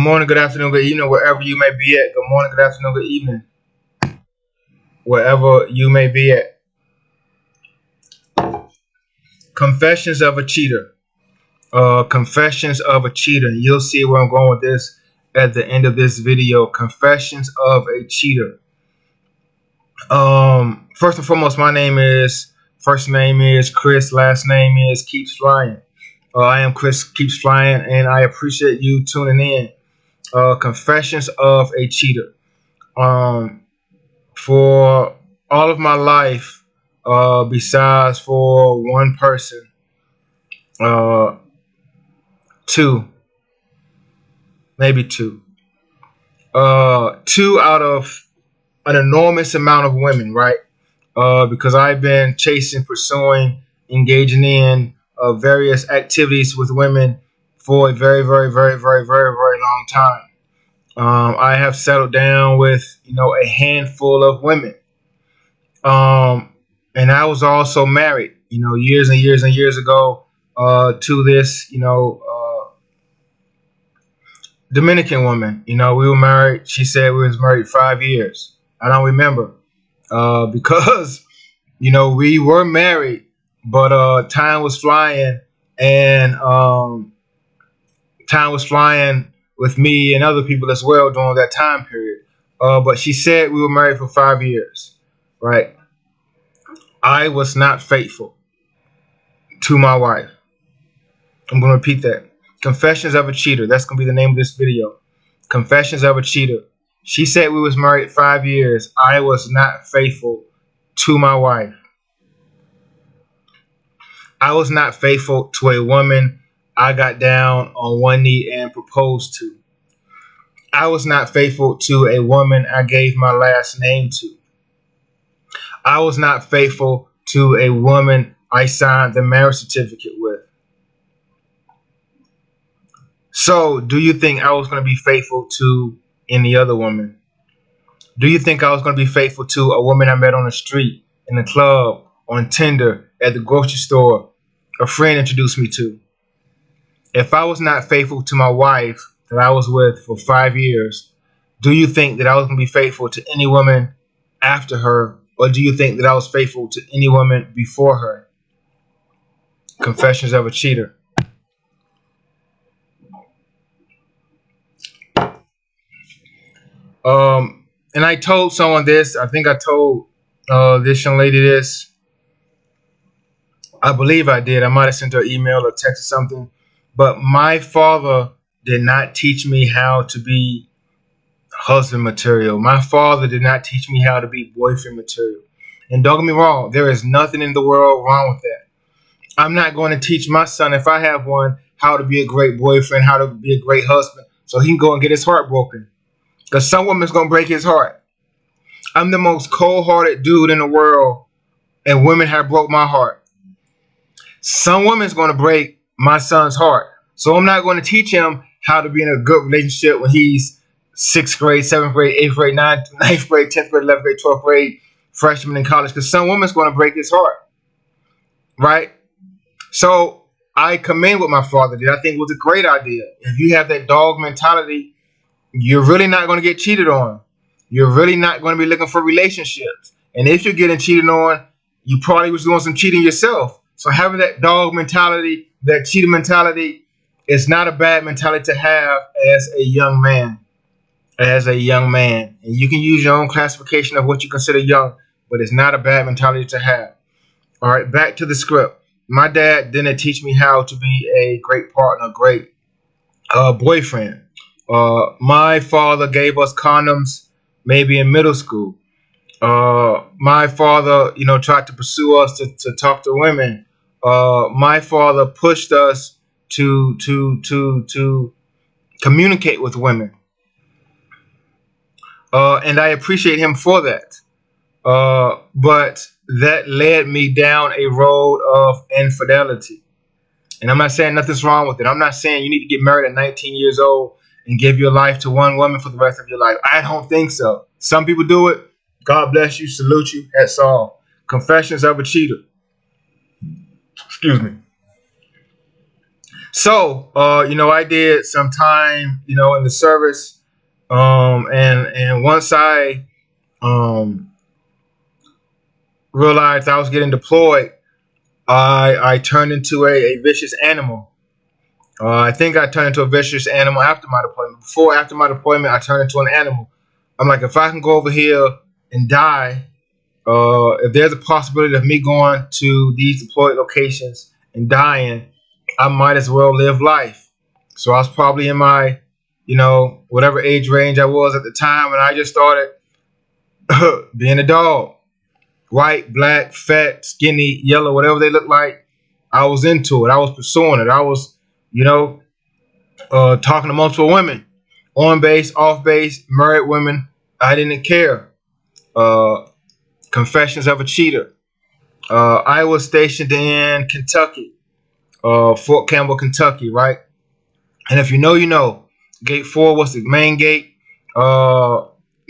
morning, good afternoon, good evening, wherever you may be at. Good morning, good afternoon, good evening, wherever you may be at. Confessions of a cheater. Confessions of a cheater. You'll see where I'm going with this at the end of this video. Confessions of a cheater. First and foremost, first name is Chris, last name is Keeps Flying. I am Chris Keeps Flying, and I appreciate you tuning in. Confessions of a cheater. For all of my life, besides for one person, uh, two, maybe two out of an enormous amount of women, right? Because I've been chasing, pursuing, engaging in various activities with women for a very, very, very, very, very, very long time. I have settled down with, a handful of women. And I was also married, years and years and years ago, to this, Dominican woman. We were married. She said we was married 5 years. I don't remember, because, we were married, but time was flying, and time was flying with me and other people as well during that time period. But she said we were married for 5 years, right? I was not faithful to my wife. I'm going to repeat that. Confessions of a cheater. That's going to be the name of this video. Confessions of a cheater. She said we was married 5 years. I was not faithful to my wife. I was not faithful to a woman I got down on one knee and proposed to. I was not faithful to a woman I gave my last name to. I was not faithful to a woman I signed the marriage certificate with. So, do you think I was going to be faithful to any other woman? Do you think I was going to be faithful to a woman I met on the street, in the club, on Tinder, at the grocery store, a friend introduced me to? If I was not faithful to my wife that I was with for 5 years, do you think that I was going to be faithful to any woman after her, or do you think that I was faithful to any woman before her? Confessions of a cheater. And I told someone this. I think I told this young lady this. I believe I did. I might have sent her an email or text or something. But my father did not teach me how to be husband material. My father did not teach me how to be boyfriend material. And don't get me wrong, there is nothing in the world wrong with that. I'm not going to teach my son, if I have one, how to be a great boyfriend, how to be a great husband, so he can go and get his heart broken. Because some woman's going to break his heart. I'm the most cold-hearted dude in the world, and women have broke my heart. Some woman's going to break my son's heart. So I'm not going to teach him how to be in a good relationship when he's 6th grade, 7th grade, 8th grade, 9th grade, 10th grade, 11th grade, 12th grade, freshman in college, because some woman's going to break his heart, right? So I commend what my father did. I think it was a great idea. If you have that dog mentality, you're really not going to get cheated on. You're really not going to be looking for relationships. And if you're getting cheated on, you probably was doing some cheating yourself. So having that dog mentality, that cheater mentality, is not a bad mentality to have as a young man. As a young man. And you can use your own classification of what you consider young, but it's not a bad mentality to have. All right, back to the script. My dad didn't teach me how to be a great partner, great boyfriend. My father gave us condoms maybe in middle school. My father, tried to pursue us to talk to women. My father pushed us to communicate with women, and I appreciate him for that. But that led me down a road of infidelity. And I'm not saying nothing's wrong with it. I'm not saying you need to get married at 19 years old and give your life to one woman for the rest of your life. I don't think so. Some people do it. God bless you. Salute you. That's all. Confessions of a cheater. Excuse me. So, I did some time, in the service. And once I um, realized I was getting deployed, I turned into a vicious animal. I think I turned into a vicious animal after my deployment. After my deployment, I turned into an animal. I'm like, if I can go over here and die, if there's a possibility of me going to these deployed locations and dying, I might as well live life. So I was probably in my, whatever age range I was at the time, and I just started being a dog. White, black, fat, skinny, yellow, whatever they look like. I was into it. I was pursuing it. I was, you know, talking to multiple women, on base, off base, married women. I didn't care. Uh, Confessions of a Cheater. I was stationed in Kentucky, Fort Campbell, Kentucky, right? And if you know, you know. Gate 4 was the main gate. Uh,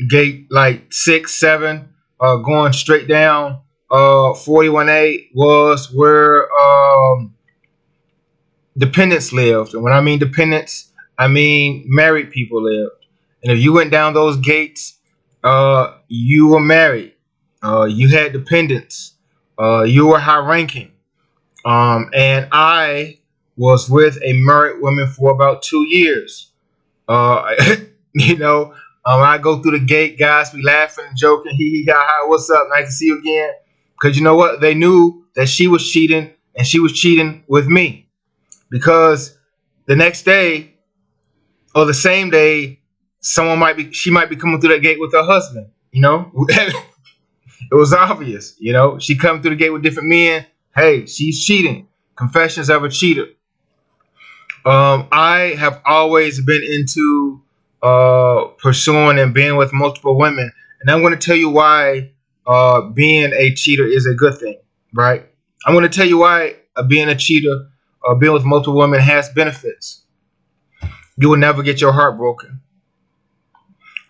Gate like 6, 7, going straight down. 41A was where dependents lived. And when I mean dependents, I mean married people lived. And if you went down those gates, you were married. You had dependents. You were high ranking. And I was with a married woman for about 2 years. Uh, you know, I go through the gate, guys be laughing and joking. Hee ha ha. What's up? Nice to see you again. Because you know what? They knew that she was cheating, and she was cheating with me. Because the next day or the same day, she might be coming through that gate with her husband. It was obvious. She come through the gate with different men. Hey, she's cheating. Confessions of a Cheater. I have always been into pursuing and being with multiple women, and I'm going to tell you why being a cheater is a good thing, right? I'm going to tell you why being a cheater, being with multiple women has benefits. You will never get your heart broken.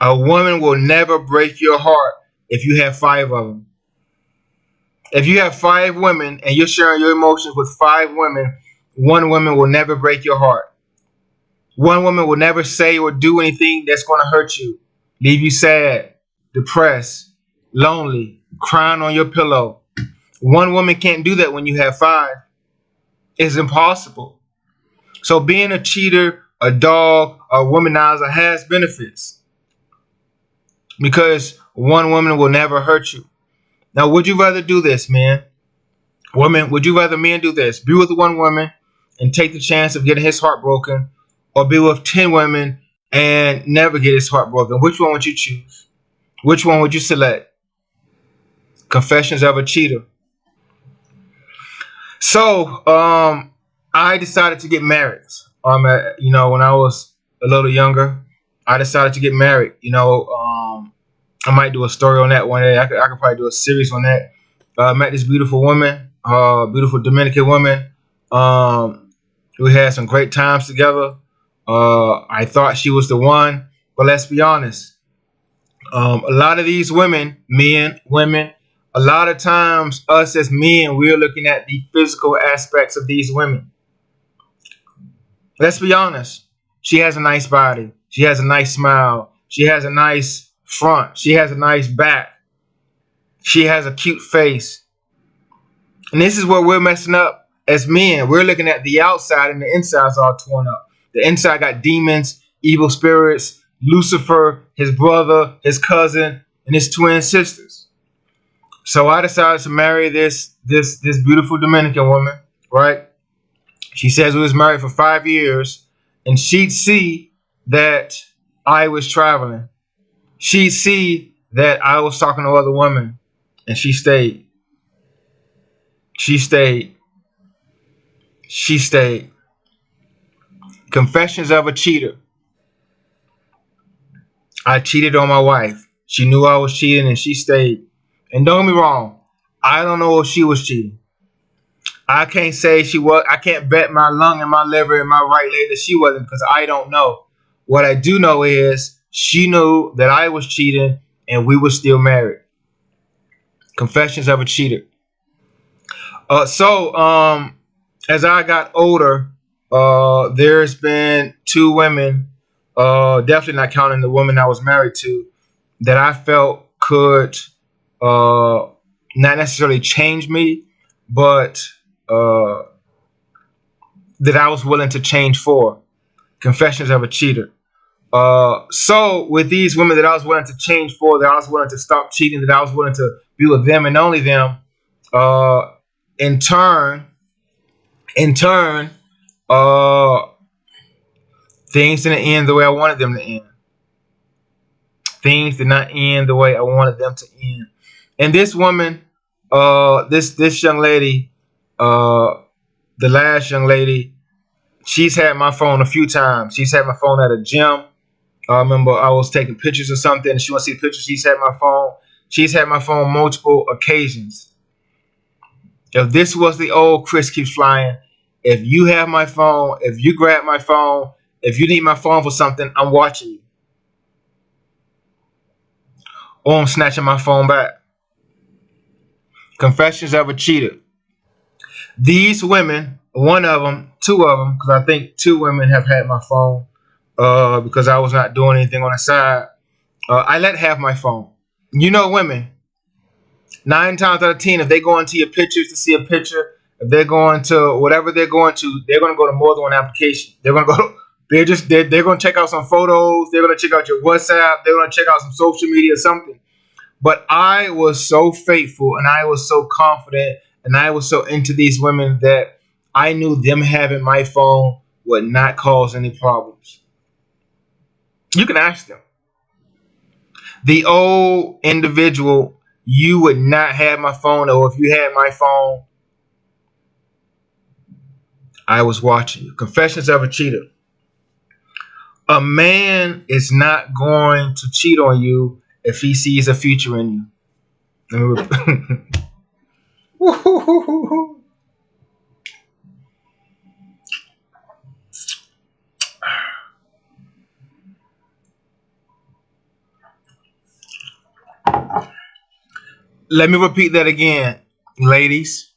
A woman will never break your heart if you have 5 of them. If you have 5 women and you're sharing your emotions with 5 women, one woman will never break your heart. One woman will never say or do anything that's going to hurt you, leave you sad, depressed, lonely, crying on your pillow. One woman can't do that when you have 5. It's impossible. So being a cheater, a dog, a womanizer has benefits because one woman will never hurt you. Now, would you rather do this, man? Women, would you rather men do this? Be with one woman and take the chance of getting his heart broken, or be with 10 women and never get his heart broken? Which one would you choose? Which one would you select? Confessions of a Cheater. So, I decided to get married. When I was a little younger, I decided to get married. I might do a story on that one day. I could probably do a series on that. I met this beautiful woman, beautiful Dominican woman. Um, we had some great times together. I thought she was the one, but let's be honest. A lot of these women, men, women, a lot of times us as men, we're looking at the physical aspects of these women. Let's be honest. She has a nice body. She has a nice smile. She has a nice front. She has a nice back. She has a cute face. And this is where we're messing up as men. We're looking at the outside and the inside's all torn up. The inside got demons, evil spirits, Lucifer, his brother, his cousin, and his twin sisters. So I decided to marry this beautiful Dominican woman, right? She says we was married for 5 years, and she'd see that I was traveling. She'd see that I was talking to other women, and she stayed. She stayed. She stayed. Confessions of a Cheater. I cheated on my wife. She knew I was cheating and she stayed. And don't get me wrong, I don't know if she was cheating. I can't say she was. I can't bet my lung and my liver and my right leg that she wasn't, because I don't know. What I do know is she knew that I was cheating and we were still married. Confessions of a Cheater. So as I got older, There's been two women, definitely not counting the woman I was married to, that I felt could uh, not necessarily change me, but uh, that I was willing to change for. Confessions of a Cheater. So with these women that I was willing to change for, that I was willing to stop cheating, that I was willing to be with them and only them, uh, in turn, in turn, uh, things didn't end the way I wanted them to end. Things did not end the way I wanted them to end. And this woman, this young lady, uh, the last young lady, she's had my phone a few times. She's had my phone at a gym. I remember I was taking pictures or something, and she wants to see pictures. She's had my phone. She's had my phone multiple occasions. If this was the old Chris Keeps Flying, if you have my phone, if you grab my phone, if you need my phone for something, I'm watching you. Or I'm snatching my phone back. Confessions of a Cheater. These women, one of them, two of them, because I think two women have had my phone because I was not doing anything on the side. I let have my phone. You know, women, 9 times out of 10, if they go into your pictures to see a picture, if they're going to whatever they're going to, they're going to go to more than one application. They're going to go. They're going to check out some photos. They're going to check out your WhatsApp. They're going to check out some social media or something. But I was so faithful and I was so confident and I was so into these women that I knew them having my phone would not cause any problems. You can ask them. The old individual, you would not have my phone, or if you had my phone, I was watching you. Confessions of a Cheater. A man is not going to cheat on you if he sees a future in you. Let me repeat that again, ladies.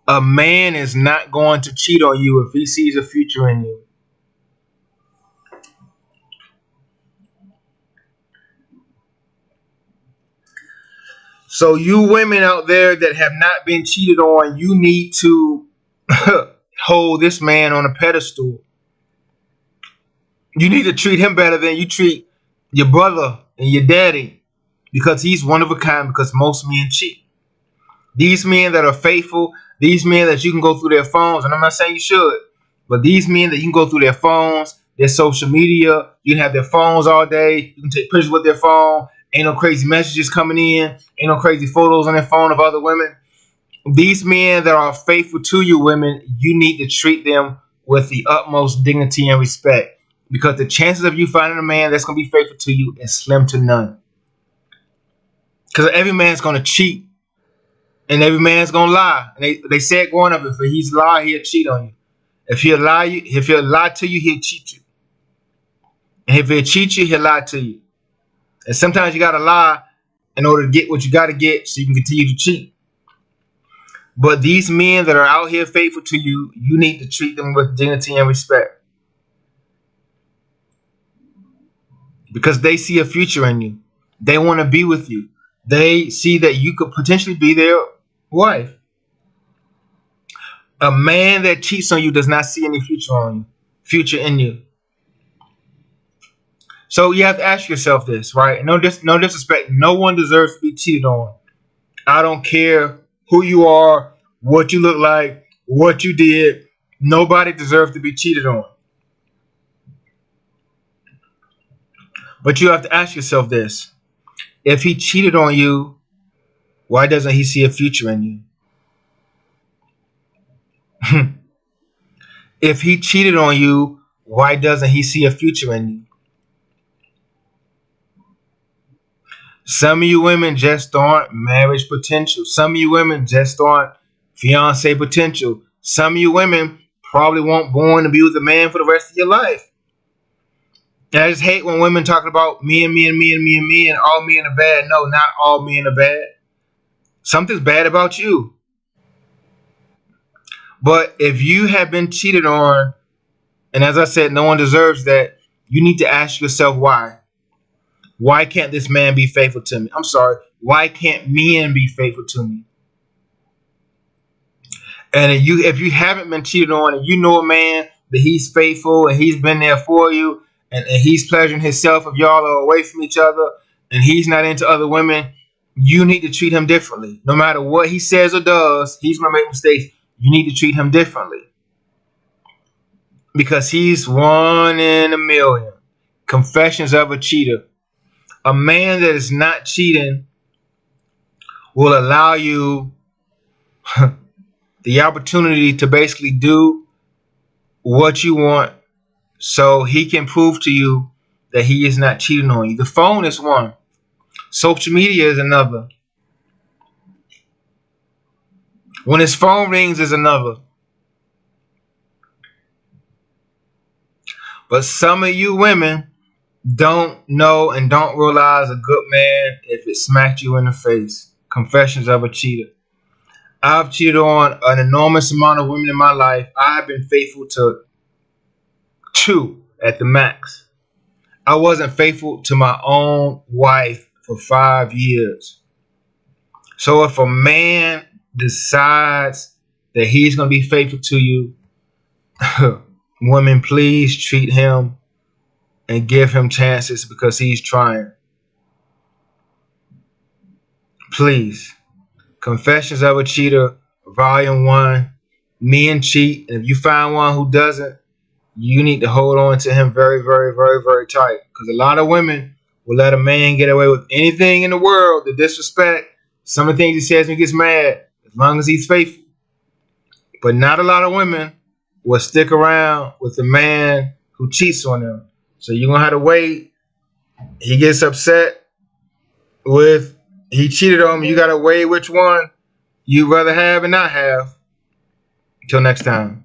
A man is not going to cheat on you if he sees a future in you. So you women out there that have not been cheated on, you need to hold this man on a pedestal. You need to treat him better than you treat your brother and your daddy, because he's one of a kind, because most men cheat. These men that are faithful, these men that you can go through their phones, and I'm not saying you should, but these men that you can go through their phones, their social media, you can have their phones all day, you can take pictures with their phone, ain't no crazy messages coming in, ain't no crazy photos on their phone of other women. These men that are faithful to you women, you need to treat them with the utmost dignity and respect, because the chances of you finding a man that's going to be faithful to you is slim to none. Because every man's going to cheat. And every man's gonna lie. And they said growing up, if he's a lie, he'll cheat on you. If he'll lie to you, he'll cheat you. And if he'll cheat you, he'll lie to you. And sometimes you gotta lie in order to get what you gotta get so you can continue to cheat. But these men that are out here faithful to you, you need to treat them with dignity and respect. Because they see a future in you. They want to be with you. They see that you could potentially be their wife. A man that cheats on you does not see any future in you. So you have to ask yourself this, right? No disrespect. No one deserves to be cheated on. I don't care who you are, what you look like, what you did. Nobody deserves to be cheated on. But you have to ask yourself this. If he cheated on you, why doesn't he see a future in you? If he cheated on you, why doesn't he see a future in you? Some of you women just aren't marriage potential. Some of you women just aren't fiance potential. Some of you women probably weren't born to be with a man for the rest of your life. And I just hate when women talk about me and me and me and me and me and all men are bad. No, not all men are bad. Something's bad about you. But if you have been cheated on, and as I said, no one deserves that, you need to ask yourself why. Why can't this man be faithful to me? I'm sorry. Why can't men be faithful to me? And if you haven't been cheated on and you know a man that he's faithful and he's been there for you and he's pleasuring himself if y'all are away from each other and he's not into other women, you need to treat him differently. No matter what he says or does, he's gonna make mistakes. You need to treat him differently. Because he's one in a million. Confessions of a cheater. A man that is not cheating will allow you the opportunity to basically do what you want so he can prove to you that he is not cheating on you. The phone is one. Social media is another. When his phone rings is another. But some of you women don't know and don't realize a good man if it smacked you in the face. Confessions of a cheater. I've cheated on an enormous amount of women in my life. I've been faithful to 2 at the max. I wasn't faithful to my own wife for 5 years. So if a man decides that he's going to be faithful to you, women, please treat him and give him chances because he's trying. Please. Confessions of a Cheater, Volume 1. Men cheat. And if you find one who doesn't, you need to hold on to him very, very, very, very tight. Because a lot of women will let a man get away with anything in the world, the disrespect, some of the things he says when he gets mad, as long as he's faithful. But not a lot of women will stick around with a man who cheats on them. So you're going to have to wait. He gets upset with, he cheated on me. You got to weigh which one you'd rather have and not have. Until next time.